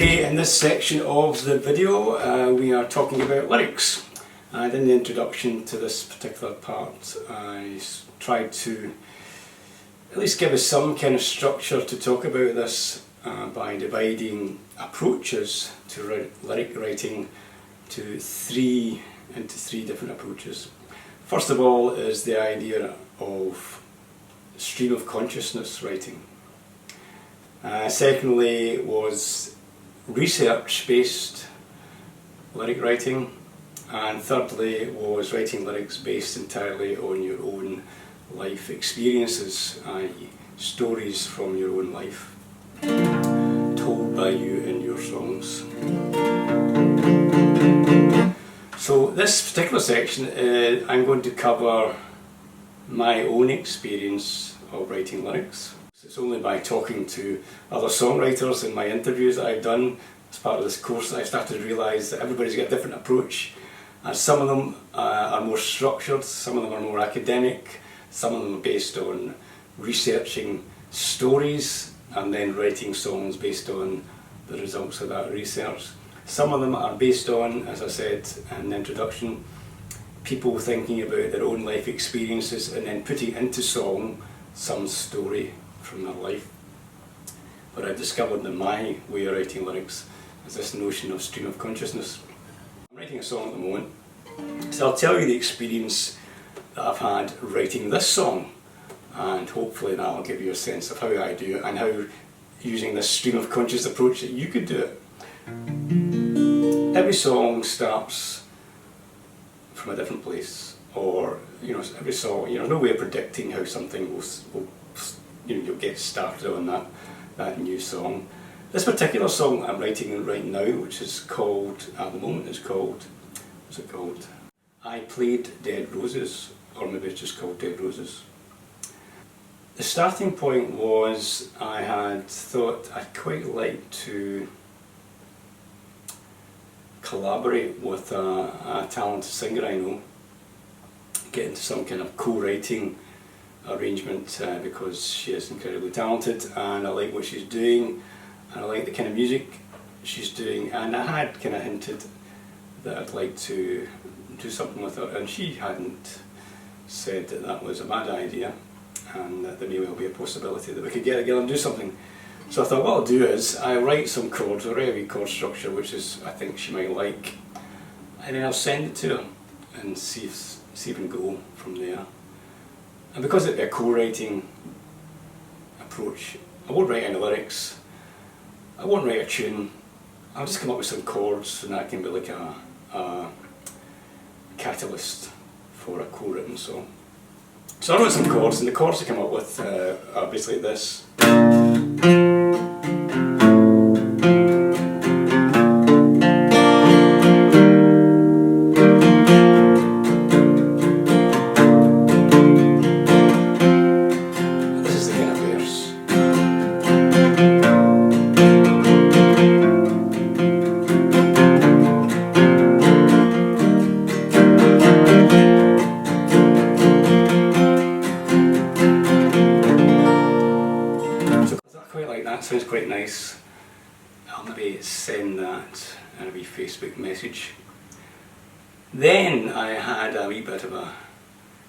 Okay, in this section of the video we are talking about lyrics, and in the introduction to this particular part I tried to at least give us some kind of structure to talk about this by dividing approaches to lyric writing into three different approaches. First of all is the idea of stream of consciousness writing. Secondly was research-based lyric writing, and thirdly was writing lyrics based entirely on your own life experiences, i.e. stories from your own life told by you in your songs. So this particular section I'm going to cover my own experience of writing lyrics. It's only by talking to other songwriters in my interviews that I've done as part of this course that I've started to realise that everybody's got a different approach, and some of them are more structured, some of them are more academic, some of them are based on researching stories and then writing songs based on the results of that research. Some of them are based on, as I said in the introduction, people thinking about their own life experiences and then putting into song some story from their life. But I've discovered that my way of writing lyrics is this notion of stream of consciousness. I'm writing a song at the moment, so I'll tell you the experience that I've had writing this song, and hopefully that'll give you a sense of how I do it and how, using this stream of conscious approach, that you could do it. Every song starts from a different place, or every song, no way of predicting how something will you'll get started on that new song. This particular song I'm writing right now, which is called, at the moment it's called, what's it called? I Played Dead Roses, or maybe it's just called Dead Roses. The starting point was I had thought I'd quite like to collaborate with a talented singer I know, get into some kind of co-writing arrangement because she is incredibly talented and I like what she's doing and I like the kind of music she's doing, and I had kind of hinted that I'd like to do something with her, and she hadn't said that that was a bad idea and that there may well be a possibility that we could get together and do something. So I thought what I'll do is I'll write some chords, I'll write a wee chord structure which is I think she might like, and then I'll send it to her and see if we can go from there. And because it'd be a co-writing approach, I won't write any lyrics, I won't write a tune, I'll just come up with some chords, and that can be like a catalyst for a co-written song. So I wrote some chords, and the chords I come up with are basically this. Sounds quite nice. I'll maybe send that in a wee Facebook message. Then I had a wee bit of a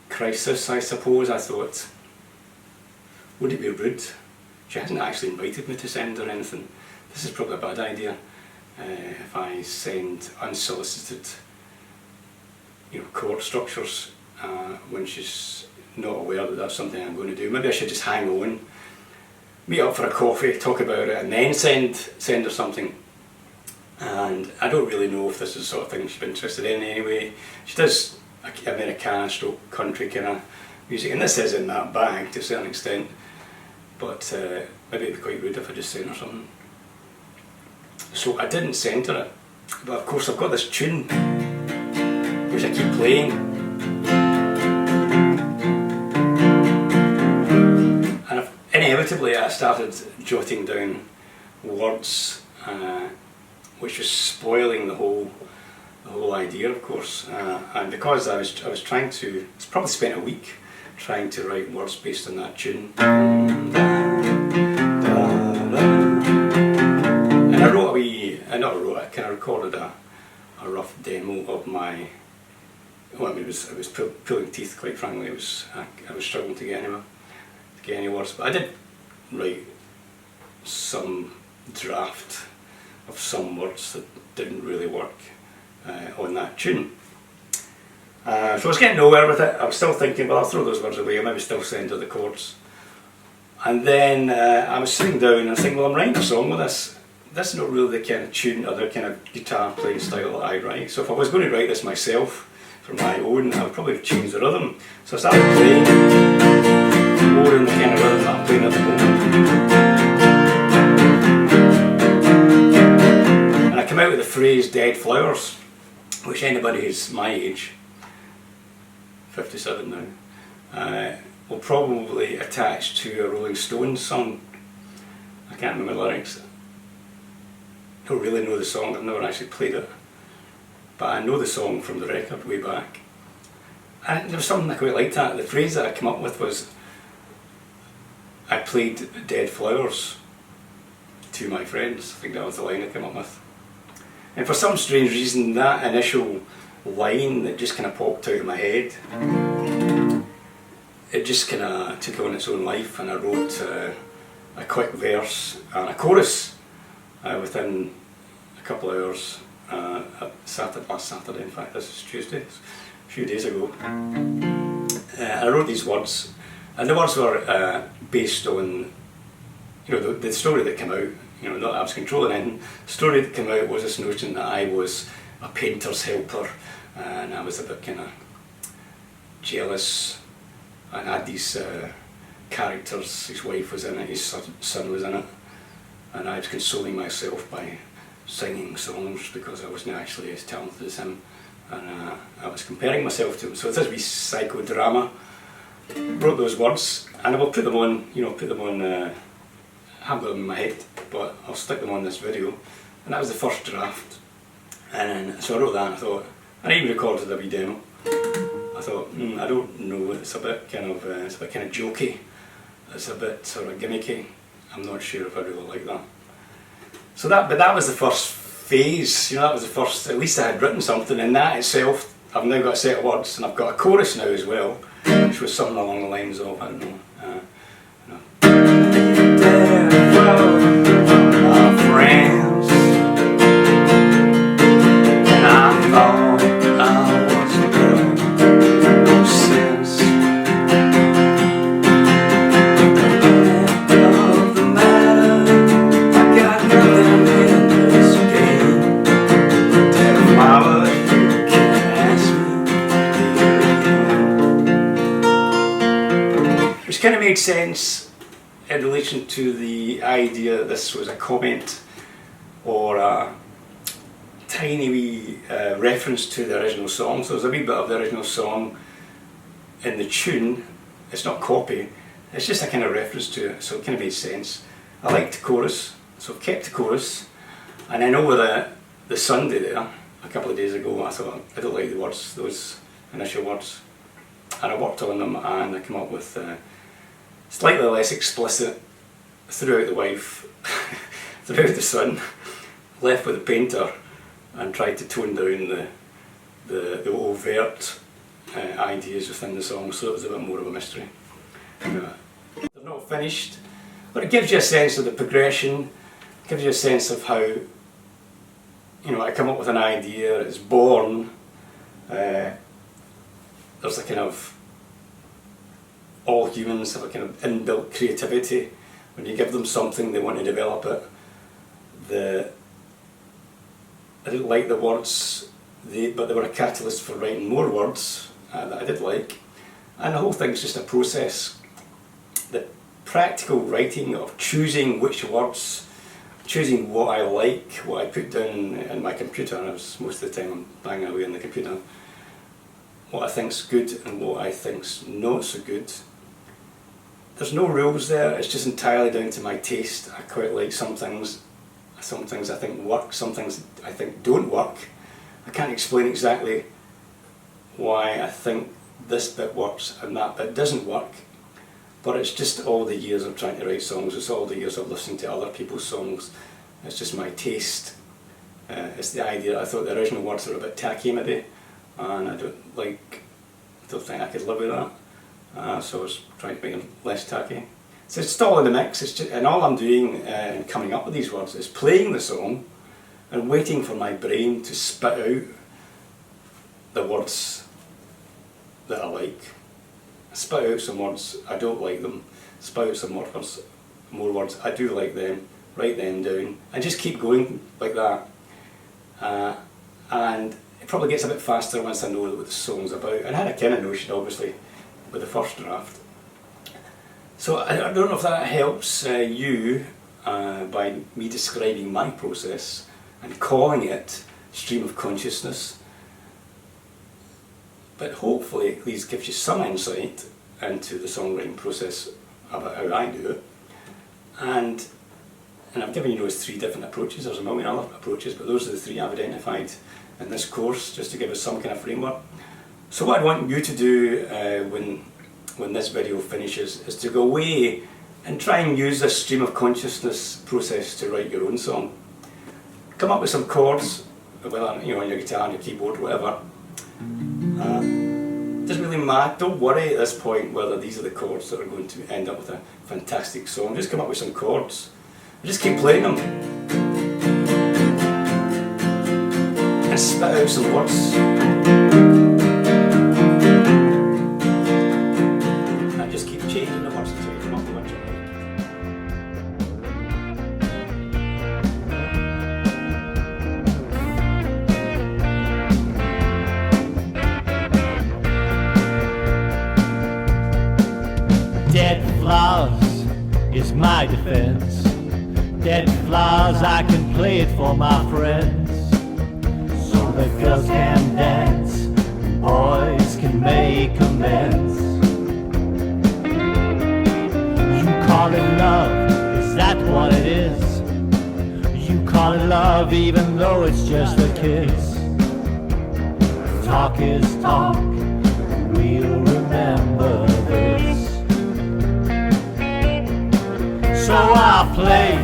crisis, I suppose. I thought, would it be rude? She hasn't actually invited me to send her anything. This is probably a bad idea if I send unsolicited chord structures when she's not aware that that's something I'm going to do. Maybe I should just hang on, meet up for a coffee, talk about it, and then send her something. And I don't really know if this is the sort of thing she's interested in anyway. She does Americana stroke country kind of music, and this is in that bag to a certain extent, but maybe it'd be quite rude if I just sent her something. So I didn't send her it, but of course I've got this tune which I keep playing. Inevitably I started jotting down words which was spoiling the whole idea, of course, and because I was trying to, it's probably spent a week trying to write words based on that tune. And I wrote a wee recorded a rough demo of my, well, I mean, it was pulling teeth, quite frankly. I was struggling to get any words, but I did write some draft of some words that didn't really work on that tune. So I was getting nowhere with it. I was still thinking, well, I'll throw those words away, I'll maybe still send her the chords. And then I was sitting down and thinking, well, I'm writing a song with this. This is not really the kind of tune or the kind of guitar playing style that I write. So if I was going to write this myself for my own, I would probably change the rhythm. So I started playing more in the kind of rhythm that I'm playing at the moment. And I came out with the phrase "dead flowers," which anybody who's my age, 57 now, will probably attach to a Rolling Stones song. I can't remember the lyrics. I don't really know the song, I've never actually played it. But I know the song from the record way back. And there was something I quite liked that. The phrase that I came up with was, I played dead flowers to my friends. I think that was the line I came up with. And for some strange reason, that initial line that just kind of popped out of my head, it just kind of took on its own life, and I wrote a quick verse and a chorus within a couple of hours. Last Saturday, in fact, this is Tuesday, a few days ago. I wrote these words, and the words were based on, the story that came out. Not that I was controlling anything. The story that came out was this notion that I was a painter's helper, and I was a bit kind of jealous, and I had these characters. His wife was in it, his son was in it, and I was consoling myself by singing songs because I wasn't actually as talented as him, and I was comparing myself to him. So it's this wee psychodrama. Wrote those words, and I will put them on. I haven't got them in my head, but I'll stick them on this video. And that was the first draft. And so I wrote that, and I thought, and I even recorded a wee demo. I thought, I don't know. It's a bit kind of jokey. It's a bit sort of gimmicky. I'm not sure if I really like that. So but that was the first phase, that was the first, at least I had written something, and that itself, I've now got a set of words, and I've got a chorus now as well, which was something along the lines of, I don't know, our friends, and I thought I was good, no sense. Kind of made sense in relation to the idea that this was a comment or a tiny wee reference to the original song. So there's a wee bit of the original song in the tune. It's not copy, it's just a kind of reference to it, so it kind of made sense. I liked the chorus, so I've kept the chorus, and then over the Sunday there, a couple of days ago, I thought I don't like the words, those initial words, and I worked on them, and I came up with slightly less explicit, threw out the wife, threw out the son, left with the painter, and tried to tone down the overt ideas within the song, so it was a bit more of a mystery. They're not finished, but it gives you a sense of the progression, gives you a sense of how, I come up with an idea, it's born, there's a kind of, all humans have a kind of inbuilt creativity. When you give them something, they want to develop it. I didn't like the words, but they were a catalyst for writing more words that I did like. And the whole thing's just a process. The practical writing of choosing which words, choosing what I like, what I put down in my computer, and most of the time I'm banging away on the computer, what I think's good and what I think's not so good. There's no rules there, it's just entirely down to my taste. I quite like some things I think work, some things I think don't work. I can't explain exactly why I think this bit works and that bit doesn't work, but it's just all the years of trying to write songs, it's all the years of listening to other people's songs, it's just my taste It's the idea that I thought the original words were a bit tacky maybe, and I don't think I could live with that. So I was trying to make them less tacky. So it's still in the mix, and all I'm doing in coming up with these words is playing the song and waiting for my brain to spit out the words that I like. Spit out some words, I don't like them. Spit out some more words, I do like them. Write them down, and just keep going like that. And it probably gets a bit faster once I know what the song's about. And I had a kind of notion, obviously, with the first draft. So I don't know if that helps you by me describing my process and calling it stream of consciousness. But hopefully it at least gives you some insight into the songwriting process about how I do it. And I've given you those 3 different approaches. There's a million other approaches, but those are the 3 I've identified in this course, just to give us some kind of framework. So what I want you to do when this video finishes is to go away and try and use this stream of consciousness process to write your own song. Come up with some chords, whether on your guitar, on your keyboard, whatever. Doesn't really matter. Don't worry at this point whether these are the chords that are going to end up with a fantastic song. Just come up with some chords. Just keep playing them. And spit out some words. And just keep changing the words until you come up with what you like. Dead flowers is my defense. Dead flowers, I can play it for my friends. So the girls can dance, boys can make amends. You call it love, is that what it is? You call it love even though it's just a kiss. Talk is talk, we'll remember this. So I'll play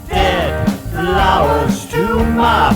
dead flowers to my